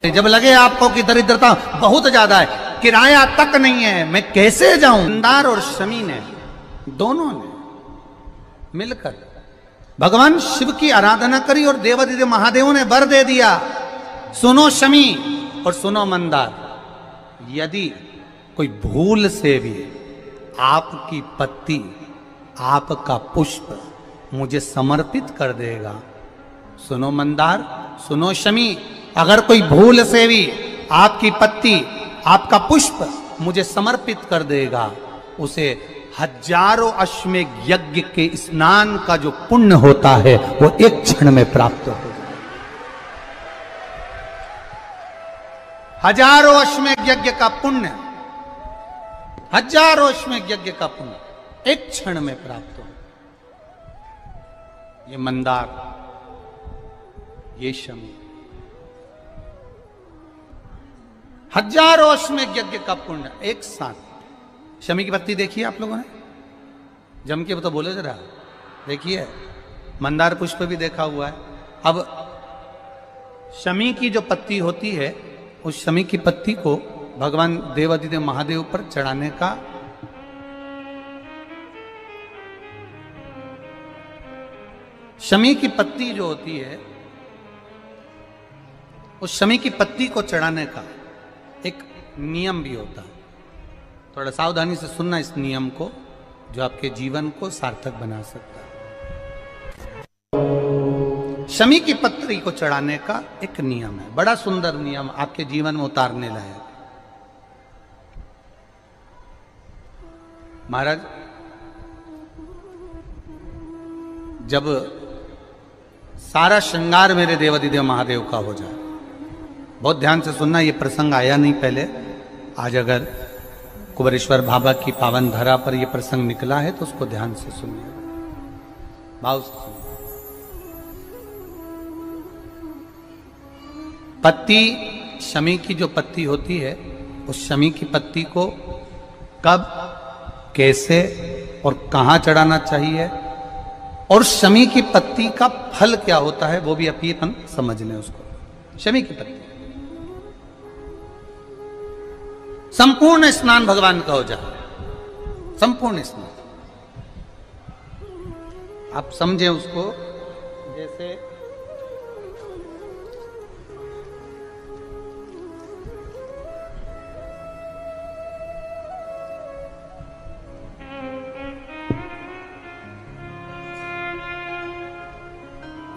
जब लगे आपको कि दरिद्रता बहुत ज्यादा है, किराया तक नहीं है, मैं कैसे जाऊं। मंदार और शमी ने दोनों ने मिलकर भगवान शिव की आराधना करी और देवादिदेव महादेव ने वर दे दिया, सुनो शमी और सुनो मंदार, यदि कोई भूल से भी आपकी पत्ती, आपका पुष्प मुझे समर्पित कर देगा, सुनो मंदार, सुनो शमी, अगर कोई भूल से भी आपकी पत्ती, आपका पुष्प मुझे समर्पित कर देगा, उसे हजारों अश्वमेध यज्ञ के स्नान का जो पुण्य होता है वो एक क्षण में प्राप्त हो जाए। हजारों अश्वमेध यज्ञ का पुण्य, हजारों अश्वमेध यज्ञ का पुण्य एक क्षण में प्राप्त हो। ये मंदार, ये शमी, हजारों अश्वमेध यज्ञ का पुण्य एक साथ। शमी की पत्ती देखिए आप लोगों ने, जम के तो बोले जरा, देखिए मंदार पुष्प भी देखा हुआ है। अब शमी की जो पत्ती होती है, उस शमी की पत्ती को भगवान देवादिदेव महादेव पर चढ़ाने का शमी की पत्ती जो होती है, उस शमी की पत्ती को चढ़ाने का एक नियम भी होता है। थोड़ा सावधानी से सुनना इस नियम को, जो आपके जीवन को सार्थक बना सकता है। शमी की पत्री को चढ़ाने का एक नियम है, बड़ा सुंदर नियम, आपके जीवन में उतारने लायक। महाराज, जब सारा श्रृंगार मेरे देवादिदेव महादेव का हो जाए, बहुत ध्यान से सुनना, ये प्रसंग आया नहीं पहले, आज अगर कुबेरेश्वर बाबा की पावन धरा पर यह प्रसंग निकला है तो उसको ध्यान से सुनिए, भाव से सुनिए। पत्ती, शमी की जो पत्ती होती है, उस शमी की पत्ती को कब, कैसे और कहां चढ़ाना चाहिए, और शमी की पत्ती का फल क्या होता है, वो भी अभी अपन समझ लें उसको। शमी की पत्ती, संपूर्ण स्नान भगवान का हो जाए, संपूर्ण स्नान। आप समझें उसको, जैसे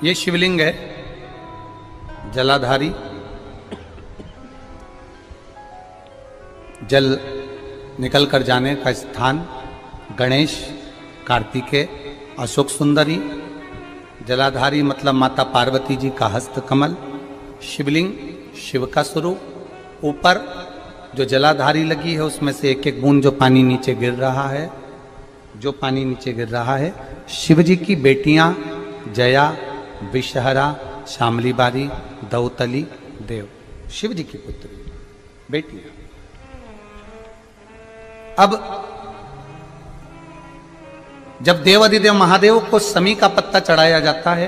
ये शिवलिंग है, जलाधारी, जल निकल कर जाने का स्थान, गणेश, कार्तिकेय, अशोक सुंदरी, जलाधारी मतलब माता पार्वती जी का हस्त कमल, शिवलिंग, शिव का स्वरूप, ऊपर जो जलाधारी लगी है उसमें से एक एक बूंद जो पानी नीचे गिर रहा है, जो पानी नीचे गिर रहा है, शिव जी की बेटियां जया, विषहरा, शामली बारी, दौतली, देव, शिव जी की पुत्री बेटियां। अब जब देवादिदेव महादेव को शमी का पत्ता चढ़ाया जाता है,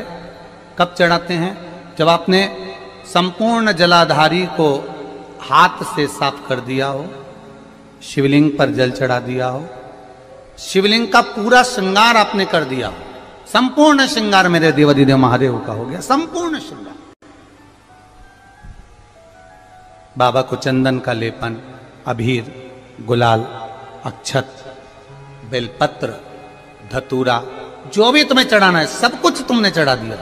कब चढ़ाते हैं, जब आपने संपूर्ण जलाधारी को हाथ से साफ कर दिया हो, शिवलिंग पर जल चढ़ा दिया हो, शिवलिंग का पूरा श्रृंगार आपने कर दिया हो, संपूर्ण श्रृंगार मेरे देवादिदेव महादेव का हो गया, संपूर्ण श्रृंगार। बाबा को चंदन का लेपन, अबीर, गुलाल, अक्षत, बेलपत्र, धतूरा, जो भी तुम्हें चढ़ाना है सब कुछ तुमने चढ़ा दिया,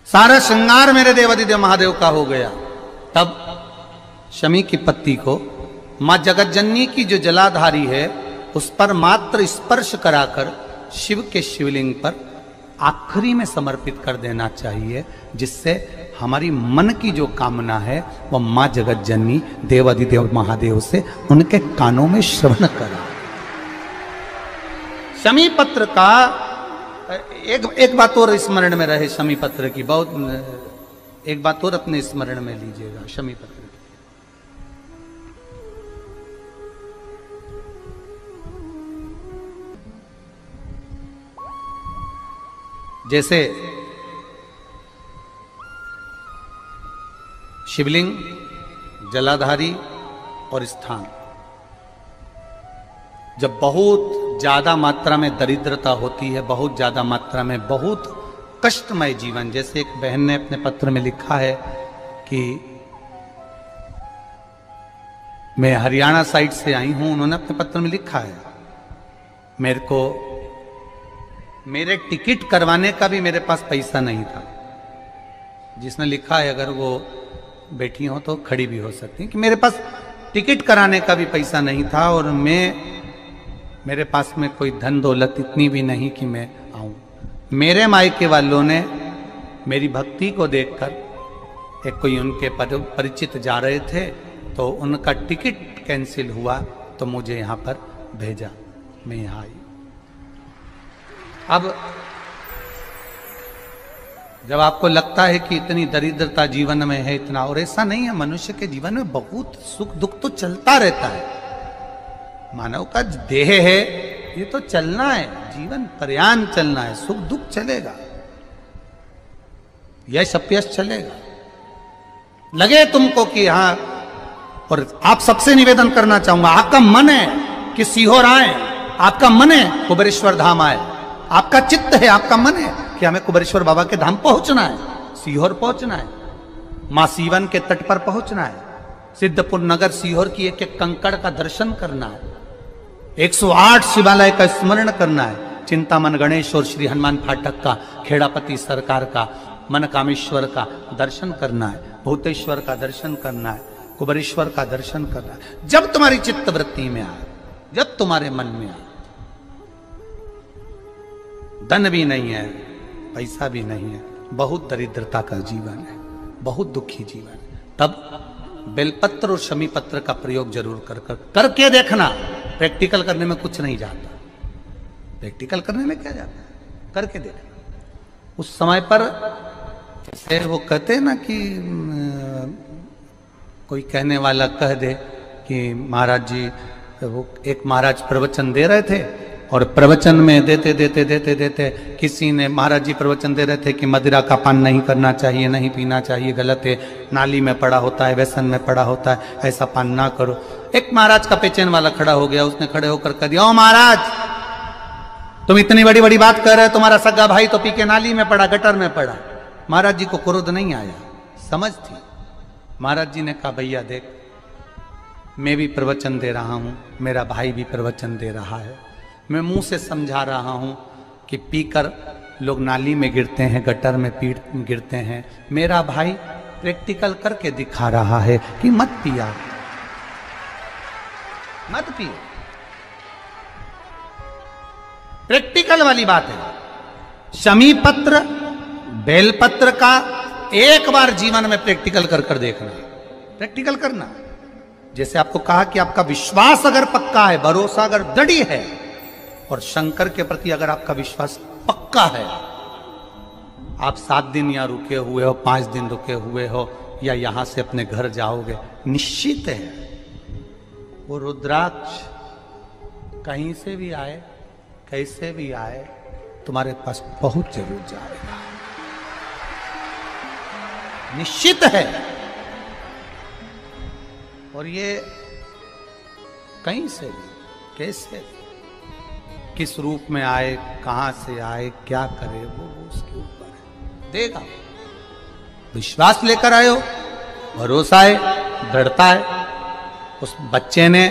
सारा श्रृंगार मेरे देवादिदेव महादेव का हो गया। तब शमी की पत्ती को मां जगतजननी की जो जलाधारी है उस पर मात्र स्पर्श कराकर शिव के शिवलिंग पर आखिरी में समर्पित कर देना चाहिए, जिससे हमारी मन की जो कामना है वह मां जगत जननी देवादिदेव महादेव से उनके कानों में श्रवण करा। शमी पत्र का एक बात और स्मरण में रहे, शमी पत्र की बहुत एक बात और अपने स्मरण में लीजिएगा। शमी पत्र जैसे शिवलिंग, जलाधारी और स्थान। जब बहुत ज्यादा मात्रा में दरिद्रता होती है, बहुत ज्यादा मात्रा में बहुत कष्टमय जीवन, जैसे एक बहन ने अपने पत्र में लिखा है कि मैं हरियाणा साइड से आई हूं, उन्होंने अपने पत्र में लिखा है मेरे को मेरे टिकट करवाने का भी मेरे पास पैसा नहीं था। जिसने लिखा है, अगर वो बैठी हो तो खड़ी भी हो सकती है, कि मेरे पास टिकट कराने का भी पैसा नहीं था और मेरे पास में कोई धन दौलत इतनी भी नहीं कि मैं आऊं। मेरे मायके वालों ने मेरी भक्ति को देखकर, एक कोई उनके परिचित जा रहे थे तो उनका टिकट कैंसिल हुआ तो मुझे यहां पर भेजा, मैं यहां आई। अब जब आपको लगता है कि इतनी दरिद्रता जीवन में है, इतना, और ऐसा नहीं है, मनुष्य के जीवन में बहुत सुख दुख तो चलता रहता है। मानव का देह है, ये तो चलना है, जीवन पर्यान चलना है, सुख दुख चलेगा, यश अपयश चलेगा। लगे तुमको कि हाँ, और आप सबसे निवेदन करना चाहूंगा, आपका मन है कि सीहोर आए, आपका मन है कुबेरेश्वर धाम आए, आपका चित्त है, आपका मन है कि हमें कुबेरेश्वर बाबा के धाम पहुंचना है, सीहोर पहुंचना है, मां सीवन के तट पर पहुंचना है, सिद्धपुर नगर सीहोर की एक एक कंकड़ का दर्शन करना है, 108 शिवालय का स्मरण करना है, चिंतामन गणेश और श्री हनुमान फाटक का, खेड़ापति सरकार का, मनकामेश्वर का दर्शन करना है, भूतेश्वर का दर्शन करना है, कुबेरेश्वर का दर्शन करना है। जब तुम्हारी चित्त वृत्ति में आए, जब तुम्हारे मन में आए, धन भी नहीं है, पैसा भी नहीं है, बहुत दरिद्रता का जीवन है, बहुत दुखी जीवन है, तब बेलपत्र और शमी पत्र का प्रयोग जरूर करके देखना। प्रैक्टिकल करने में कुछ नहीं जाता, प्रैक्टिकल करने में क्या जाता है, करके देखना। उस समय पर जैसे वो कहते हैं ना कि कोई कहने वाला कह दे कि महाराज जी, वो एक महाराज प्रवचन दे रहे थे और प्रवचन में देते देते देते देते किसी ने, महाराज जी प्रवचन दे रहे थे कि मदिरा का पान नहीं करना चाहिए, नहीं पीना चाहिए, गलत है, नाली में पड़ा होता है, व्यसन में पड़ा होता है, ऐसा पान ना करो। एक महाराज का पेचेन वाला खड़ा हो गया, उसने खड़े होकर कह दिया, ओ महाराज तुम इतनी बड़ी बड़ी बात कर रहे हो, तुम्हारा सगा भाई तो पी के नाली में पड़ा, गटर में पड़ा। महाराज जी को क्रोध नहीं आया, समझ थी। महाराज जी ने कहा, भैया देख, मैं भी प्रवचन दे रहा हूं, मेरा भाई भी प्रवचन दे रहा है, मैं मुंह से समझा रहा हूं कि पीकर लोग नाली में गिरते हैं, गटर में गिरते हैं, मेरा भाई प्रैक्टिकल करके दिखा रहा है कि मत पिया, मत पियो। प्रैक्टिकल वाली बात है। शमी पत्र, बेलपत्र का एक बार जीवन में प्रैक्टिकल कर देखना, प्रैक्टिकल करना। जैसे आपको कहा कि आपका विश्वास अगर पक्का है, भरोसा अगर दृढ़ है, और शंकर के प्रति अगर आपका विश्वास पक्का है, आप 7 दिन यहाँ रुके हुए हो, 5 दिन रुके हुए हो, या यहां से अपने घर जाओगे, निश्चित है वो रुद्राक्ष कहीं से भी आए, कैसे भी आए, तुम्हारे पास बहुत जरूर जाएगा, निश्चित है। और ये कहीं से भी, कैसे भी, किस रूप में आए, कहां से आए, क्या करे, वो उसके ऊपर है, देगा। विश्वास लेकर आए हो, भरोसा है, दृढ़ता है। उस बच्चे ने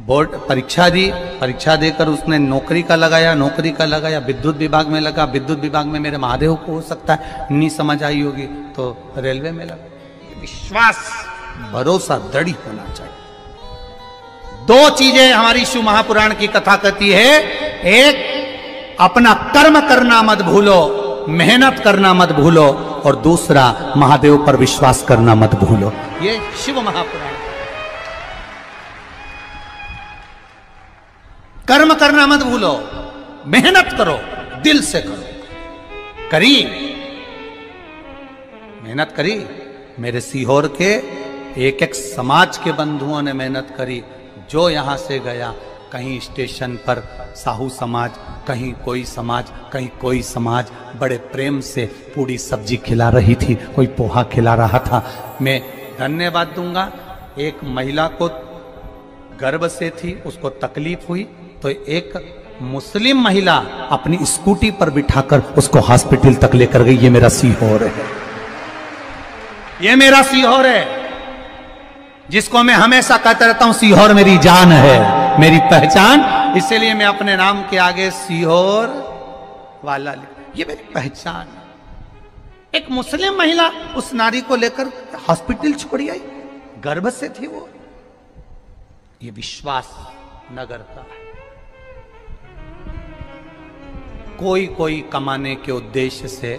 बोर्ड परीक्षा दी, परीक्षा देकर उसने नौकरी का लगाया, विद्युत विभाग में लगा, विद्युत विभाग में मेरे महादेव को हो सकता है नहीं समझ आई होगी तो रेलवे में लगा। विश्वास, भरोसा दृढ़ होना चाहिए। 2 चीजें हमारी शिव महापुराण की कथा कहती है, एक अपना कर्म करना मत भूलो, मेहनत करना मत भूलो, और दूसरा महादेव पर विश्वास करना मत भूलो। ये शिव महापुराण। कर्म करना मत भूलो, मेहनत करो, दिल से करो। करी मेहनत करी, मेरे सीहोर के एक एक समाज के बंधुओं ने मेहनत करी। जो यहां से गया, कहीं स्टेशन पर साहू समाज कहीं कोई समाज बड़े प्रेम से पूरी सब्जी खिला रही थी, कोई पोहा खिला रहा था। मैं धन्यवाद दूंगा, एक महिला को गर्भ से थी, उसको तकलीफ हुई तो एक मुस्लिम महिला अपनी स्कूटी पर बिठाकर उसको हॉस्पिटल तक लेकर गई। ये मेरा सीहोर है, ये मेरा सीहोर है, जिसको मैं हमेशा कहता रहता हूं सीहोर मेरी जान है, मेरी पहचान। इसीलिए मैं अपने नाम के आगे सीहोर वाला ये मेरी पहचान। एक मुस्लिम महिला उस नारी को लेकर हॉस्पिटल छोड़ी आई, गर्भ से थी वो। ये विश्वास नगर का है। कोई कमाने के उद्देश्य से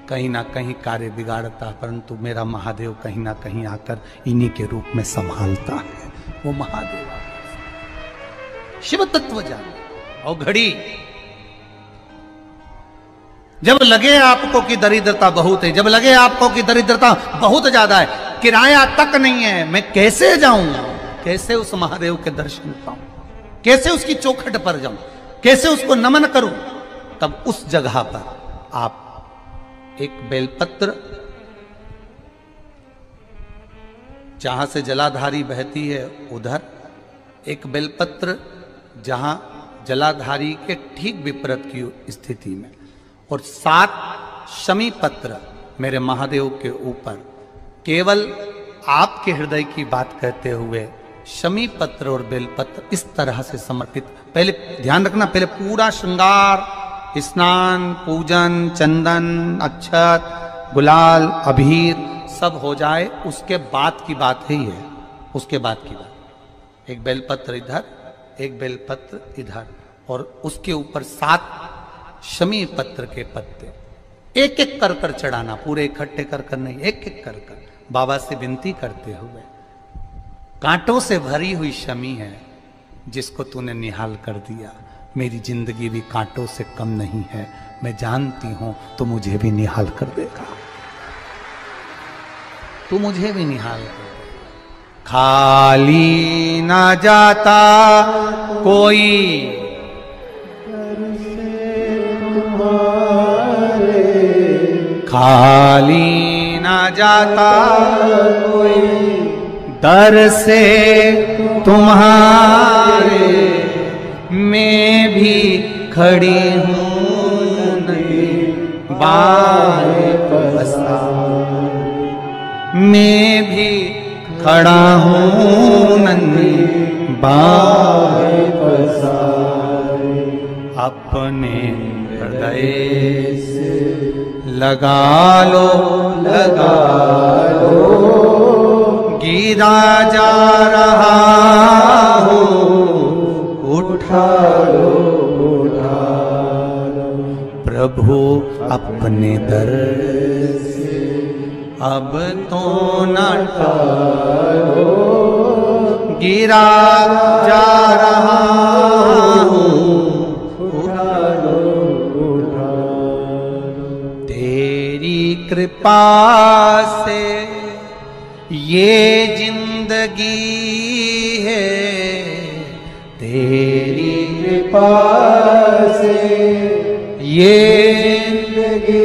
कहीं ना कहीं कार्य बिगाड़ता, परंतु मेरा महादेव कहीं ना कहीं आकर इन्हीं के रूप में संभालता है। वो महादेव शिव तत्व जाने। और घड़ी जब लगे आपको कि दरिद्रता बहुत है, जब लगे आपको कि दरिद्रता बहुत ज्यादा है, किराया तक नहीं है, मैं कैसे जाऊं, कैसे उस महादेव के दर्शन पाऊं, कैसे उसकी चौखट पर जाऊं, कैसे उसको नमन करूं, तब उस जगह पर आप एक बेलपत्र, जहां से जलाधारी बहती है उधर एक बेलपत्र, जहां जलाधारी के ठीक विपरीत की स्थिति में, और 7 शमी पत्र मेरे महादेव के ऊपर, केवल आपके हृदय की बात कहते हुए शमी पत्र और बेलपत्र इस तरह से समर्पित। पहले ध्यान रखना, पहले पूरा श्रृंगार, स्नान, पूजन, चंदन, अक्षत, गुलाल, अबीर सब हो जाए, उसके बाद की बात ही है, उसके बाद की बात। एक बेलपत्र इधर, एक बेलपत्र इधर, और उसके ऊपर 7 शमी पत्र के पत्ते एक एक कर कर चढ़ाना, पूरे इकट्ठे कर कर नहीं, एक एक कर कर बाबा से विनती करते हुए। कांटों से भरी हुई शमी है जिसको तूने निहाल कर दिया, मेरी जिंदगी भी कांटों से कम नहीं है, मैं जानती हूं तो मुझे भी निहाल कर देगा, तू मुझे भी निहाल कर देगा। खाली ना जाता कोई खाली ना जाता कोई दर से तुम्हारे, मैं भी खड़ी हूं नहीं बाहे पसार, मैं भी खड़ा हूं नन्ही बाहे पसार, अपने हृदय से लगा लो गिरा जा रहा हूँ, उठा लो प्रभु अपने दर से, अब तो न टालो, गिरा जा रहा हूँ, उठा लो तेरी कृपा से ये जिंदगी है, तेरी कृपा से ये जिंदगी